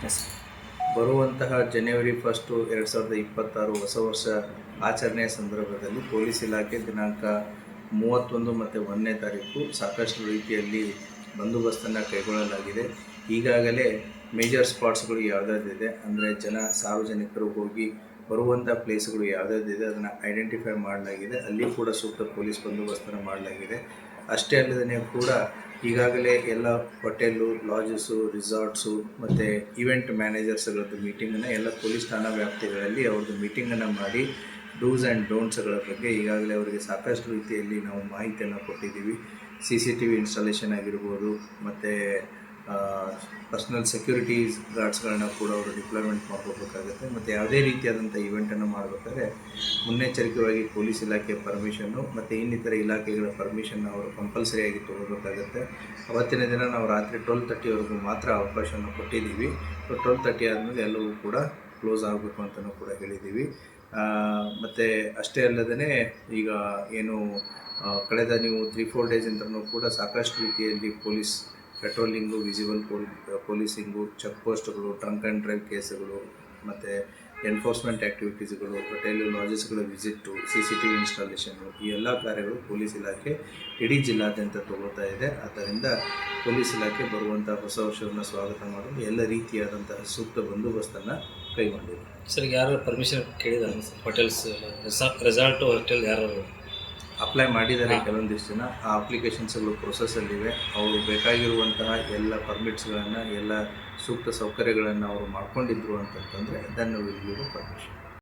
S. ಬರುವಂತಹ ಜನವರಿ 1, 2026 ಹೊಸ ವರ್ಷ ಆಚರಣೆಯ ಸಂದರ್ಭದಲ್ಲಿ ಪೊಲೀಸ್ ಇಲಾಖೆ ದಿನಾಂಕ 31 ಮತ್ತು 1ನೇ ತಾರೀಕು ಸಾಕಷ್ಟು ರೀತಿಯಲ್ಲಿ ಬಂದೋಬಸ್ತನ್ನು ಕೈಗೊಳ್ಳಲಾಗಿದೆ. ಈಗಾಗಲೇ ಮೇಜರ್ ಸ್ಪಾಟ್ಸ್ಗಳು ಯಾವುದಾದಿದೆ ಅಂದರೆ ಸಾರ್ವಜನಿಕರು ಹೋಗಿ ಬರುವಂಥ ಪ್ಲೇಸ್ಗಳು ಯಾವುದಾದಿದೆ ಅದನ್ನು ಐಡೆಂಟಿಫೈ ಮಾಡಲಾಗಿದೆ. ಅಲ್ಲಿ ಕೂಡ ಸೂಕ್ತ ಪೊಲೀಸ್ ಬಂದೋಬಸ್ತನ್ನು ಮಾಡಲಾಗಿದೆ. ಅಷ್ಟೇ ಅಲ್ಲದೇ ಕೂಡ ಈಗಾಗಲೇ ಎಲ್ಲ ಹೋಟೆಲು, ಲಾಡ್ಜಸ್ಸು, ರಿಸಾರ್ಟ್ಸು ಮತ್ತು ಈವೆಂಟ್ ಮ್ಯಾನೇಜರ್ಸ್ಗಳದ್ದು ಮೀಟಿಂಗನ್ನು ಎಲ್ಲ ಪೊಲೀಸ್ ಠಾಣಾ ವ್ಯಾಪ್ತಿಗಳಲ್ಲಿ ಅವ್ರದ್ದು ಮೀಟಿಂಗನ್ನು ಮಾಡಿ ಡೂಸ್ ಆ್ಯಂಡ್ ಡೋಂಟ್ಸ್ಗಳ ಬಗ್ಗೆ ಈಗಾಗಲೇ ಅವರಿಗೆ ಸಾಕಷ್ಟು ರೀತಿಯಲ್ಲಿ ನಾವು ಮಾಹಿತಿಯನ್ನು ಕೊಟ್ಟಿದ್ದೀವಿ. CCTV ಇನ್ಸ್ಟಾಲೇಷನ್ ಆಗಿರ್ಬೋದು, ಮತ್ತು ಪರ್ಸ್ನಲ್ ಸೆಕ್ಯೂರಿಟೀಸ್ ಗಾರ್ಡ್ಸ್ಗಳನ್ನ ಕೂಡ ಅವರು ಡಿಪ್ಲಾಯ್ಮೆಂಟ್ ಮಾಡ್ಕೋಬೇಕಾಗುತ್ತೆ. ಮತ್ತು ಯಾವುದೇ ರೀತಿಯಾದಂಥ ಇವೆಂಟನ್ನು ಮಾಡಬೇಕಾದ್ರೆ ಮುನ್ನೆಚ್ಚರಿಕೆಯಾಗಿ ಪೊಲೀಸ್ ಇಲಾಖೆಯ ಪರ್ಮಿಷನ್ನು ಮತ್ತು ಇನ್ನಿತರ ಇಲಾಖೆಗಳ ಪರ್ಮಿಷನ್ನ ಅವರು ಕಂಪಲ್ಸರಿಯಾಗಿ ತೊಗೋಬೇಕಾಗುತ್ತೆ. ಅವತ್ತಿನ ದಿನ ನಾವು ರಾತ್ರಿ 12:30ವರೆಗೂ ಮಾತ್ರ ಅವಕಾಶವನ್ನು ಕೊಟ್ಟಿದ್ದೀವಿ. 12:30 ಆದಮೇಲೆ ಎಲ್ಲವೂ ಕೂಡ ಕ್ಲೋಸ್ ಆಗಬೇಕು ಅಂತಲೂ ಕೂಡ ಹೇಳಿದ್ದೀವಿ. ಮತ್ತು ಅಷ್ಟೇ ಅಲ್ಲದೇ ಈಗ ಏನು ಕಳೆದ ನೀವು 3-4 ಡೇಸಿಂದನೂ ಕೂಡ ಸಾಕಷ್ಟು ರೀತಿಯಲ್ಲಿ ಪೊಲೀಸ್ ಪೆಟ್ರೋಲಿಂಗು, ವಿಸಿಬಲ್ ಪೊಲೀಸಿಂಗು, ಚೆಕ್ ಪೋಸ್ಟ್ಗಳು, ಡ್ರಂಕ್ ಆ್ಯಂಡ್ ಡ್ರೈವ್ ಕೇಸುಗಳು, ಮತ್ತು ಎನ್ಫೋರ್ಸ್ಮೆಂಟ್ ಆ್ಯಕ್ಟಿವಿಟೀಸ್ಗಳು, ಹೋಟೆಲು, ಲಾಡ್ಜಸ್ಗಳ ವಿಸಿಟ್ಟು, CCTV ಇನ್ಸ್ಟಾಲೇಷನ್ನು, ಈ ಎಲ್ಲ ಕಾರ್ಯಗಳು ಪೊಲೀಸ್ ಇಲಾಖೆ ಇಡೀ ಜಿಲ್ಲಾದ್ಯಂತ ತಗೋತಾ ಇದೆ. ಆದ್ದರಿಂದ ಪೊಲೀಸ್ ಇಲಾಖೆ ಬರುವಂಥ ಹೊಸ ವರ್ಷವನ್ನು ಸ್ವಾಗತ ಮಾಡಲು ಎಲ್ಲ ರೀತಿಯಾದಂತಹ ಸೂಕ್ತ ಬಂದೋಬಸ್ತನ್ನು ಕೈಗೊಂಡಿದೆ. ಸರ್, ಯಾರು ಪರ್ಮಿಷನ್ ಕೇಳಿದ್ದಾರೆ ಸರ್? ಹೋಟೆಲ್ಸ್, ರೆಸಾರ್ಟು, ಹೋಟೆಲ್ ಯಾರು ಅಪ್ಲೈ ಮಾಡಿದ್ದಾರೆ? ಕೆಲವೊಂದಿಷ್ಟು ಜನ ಆ ಅಪ್ಲಿಕೇಶನ್ಸ್ಗಳು ಪ್ರೊಸೆಸ್ಸಲ್ಲಿವೆ. ಅವರು ಬೇಕಾಗಿರುವಂತಹ ಎಲ್ಲ ಪರ್ಮಿಟ್ಸ್ಗಳನ್ನು, ಎಲ್ಲ ಸೂಕ್ತ ಸೌಕರ್ಯಗಳನ್ನು ಅವರು ಮಾಡ್ಕೊಂಡಿದ್ರು ಅಂತಂತಂದರೆ ದೆನ್ ವಿಲ್ ಗಿವ್ ಪರ್ಮಿಷನ್.